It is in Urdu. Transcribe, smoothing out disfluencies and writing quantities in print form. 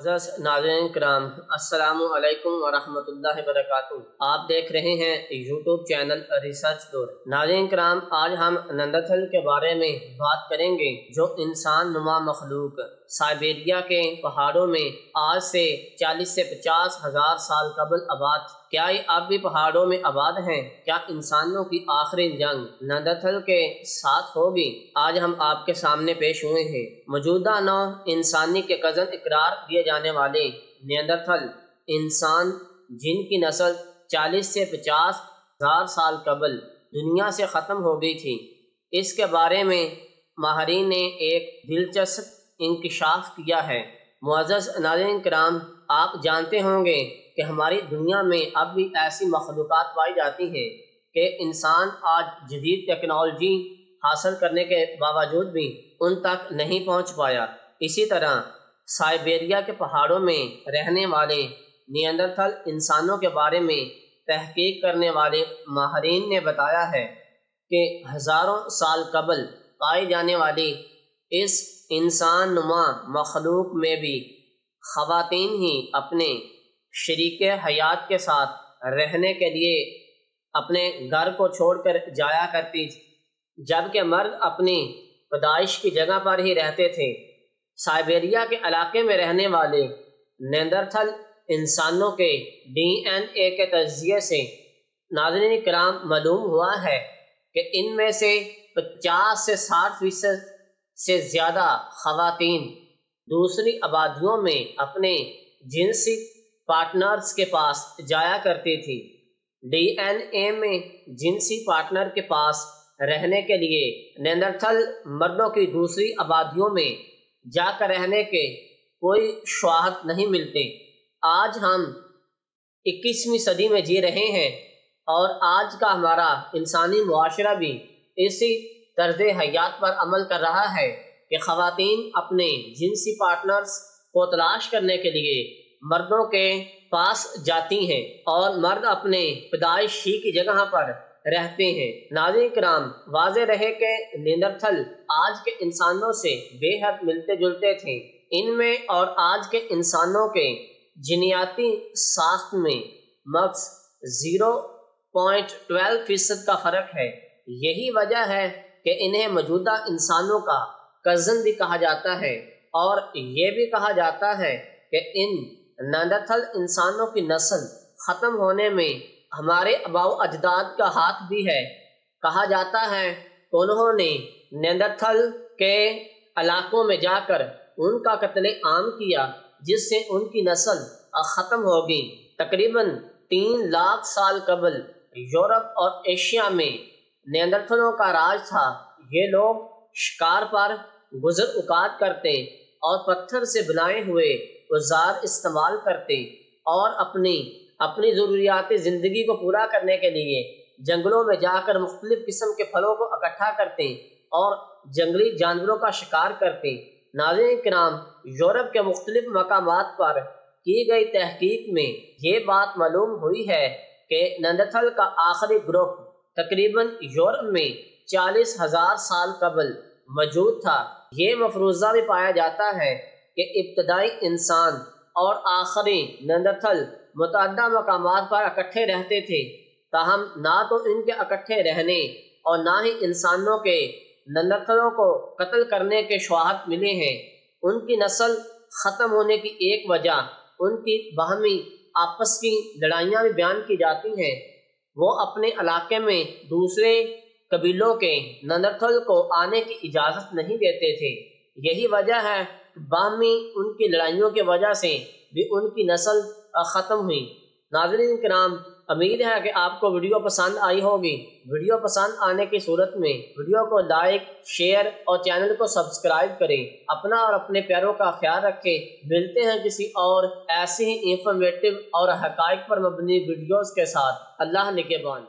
معزز ناظرین کرام، السلام علیکم ورحمۃ اللہ وبرکاتہ۔ آپ دیکھ رہے ہیں یوٹیوب چینل ریسرچ دور۔ ناظرین کرام، آج ہم نیاندرتھل کے بارے میں بات کریں گے، جو انسان نما مخلوق سائبیریا کے پہاڑوں میں آج سے 40 سے 50 ہزار سال قبل آباد۔ کیا یہ اب بھی پہاڑوں میں آباد ہیں؟ کیا انسانوں کی آخری جنگ نیاندرتھل کے ساتھ ہوگی؟ آج ہم آپ کے سامنے پیش ہوئے ہیں۔ موجودہ نو انسانی کے کزن اقرار دیے جانے والے نیاندرتھل انسان، جن کی نسل 40 سے 50 ہزار سال قبل دنیا سے ختم ہو گئی تھی، اس کے بارے میں ماہرین نے ایک دلچسپ انکشاف کیا ہے۔ معزز ناظرین کرام، آپ جانتے ہوں گے کہ ہماری دنیا میں اب بھی ایسی مخلوقات پائی جاتی ہیں کہ انسان آج جدید ٹیکنالوجی حاصل کرنے کے باوجود بھی ان تک نہیں پہنچ پایا۔ اسی طرح سائبیریا کے پہاڑوں میں رہنے والے نیاندرتھل انسانوں کے بارے میں تحقیق کرنے والے ماہرین نے بتایا ہے کہ ہزاروں سال قبل پائی جانے والی اس انسان نما مخلوق میں بھی خواتین ہی اپنے شریک حیات کے ساتھ رہنے کے لیے اپنے گھر کو چھوڑ کر جایا کرتی، جبکہ مرد اپنی پیدائش کی جگہ پر ہی رہتے تھے۔ سائبیریا کے علاقے میں رہنے والے نیاندرتھل انسانوں کے ڈی این اے کے تجزیے سے ناظرین کرام معلوم ہوا ہے کہ ان میں سے 50 سے 60% سے زیادہ خواتین دوسری آبادیوں میں اپنے جنسی پارٹنرز کے پاس جایا کرتی تھی۔ ڈی این اے میں جنسی پارٹنر کے پاس رہنے کے لیے نیاندرتھل مردوں کی دوسری آبادیوں میں جا کر رہنے کے کوئی شواہد نہیں ملتے۔ آج ہم 21ویں صدی میں جی رہے ہیں اور آج کا ہمارا انسانی معاشرہ بھی اسی طرز حیات پر عمل کر رہا ہے کہ خواتین اپنے جنسی پارٹنرز کو تلاش کرنے کے لیے مردوں کے پاس جاتی ہیں اور مرد اپنے پیدائشی کی جگہ پر رہتے ہیں۔ ناظرین کرام، واضح رہے کہ نیاندرتھل آج کے انسانوں سے بے حد ملتے جلتے تھے۔ ان میں اور آج کے انسانوں کے جینیاتی ساخت میں مکس 0.12% کا فرق ہے۔ یہی وجہ ہے کہ انہیں موجودہ انسانوں کا کزن بھی کہا جاتا ہے، اور یہ بھی کہا جاتا ہے کہ ان نیاندرتھل انسانوں کی نسل ختم ہونے میں ہمارے آباء و اجداد کا ہاتھ بھی ہے۔ کہا جاتا ہے کہ انہوں نے نیاندرتھل کے علاقوں میں جا کر ان کا قتل عام کیا، جس سے ان کی نسل ختم ہوگی۔ تقریباً 3 لاکھ سال قبل یورپ اور ایشیا میں نیاندرتھلوں کا راج تھا۔ یہ لوگ شکار پر گزر اوقات کرتے اور پتھر سے بنائے ہوئے اوزار استعمال کرتے، اور اپنی ضروریات زندگی کو پورا کرنے کے لیے جنگلوں میں جا کر مختلف قسم کے پھلوں کو اکٹھا کرتے اور جنگلی جانوروں کا شکار کرتے۔ ناظرین کرام، یورپ کے مختلف مقامات پر کی گئی تحقیق میں یہ بات معلوم ہوئی ہے کہ نیاندرتھل کا آخری گروپ تقریباً یورپ میں 40 ہزار سال قبل موجود تھا۔ یہ مفروضہ بھی پایا جاتا ہے کہ ابتدائی انسان اور آخری نیاندرتھل متعدد مقامات پر اکٹھے رہتے تھے، تاہم نہ تو ان کے اکٹھے رہنے اور نہ ہی انسانوں کے نیاندرتھلوں کو قتل کرنے کے شواہد ملے ہیں۔ ان کی نسل ختم ہونے کی ایک وجہ ان کی باہمی آپس کی لڑائیاں بھی بیان کی جاتی ہیں۔ وہ اپنے علاقے میں دوسرے قبیلوں کے نیاندرتھل کو آنے کی اجازت نہیں دیتے تھے۔ یہی وجہ ہے باہمی ان کی لڑائیوں کی وجہ سے بھی ان کی نسل ختم ہوئی۔ ناظرین کرام، امید ہے کہ آپ کو ویڈیو پسند آئی ہوگی۔ ویڈیو پسند آنے کی صورت میں ویڈیو کو لائک، شیئر اور چینل کو سبسکرائب کریں۔ اپنا اور اپنے پیاروں کا خیال رکھیں۔ ملتے ہیں کسی اور ایسی ہی انفارمیٹو اور حقائق پر مبنی ویڈیوز کے ساتھ۔ اللہ نگہبان۔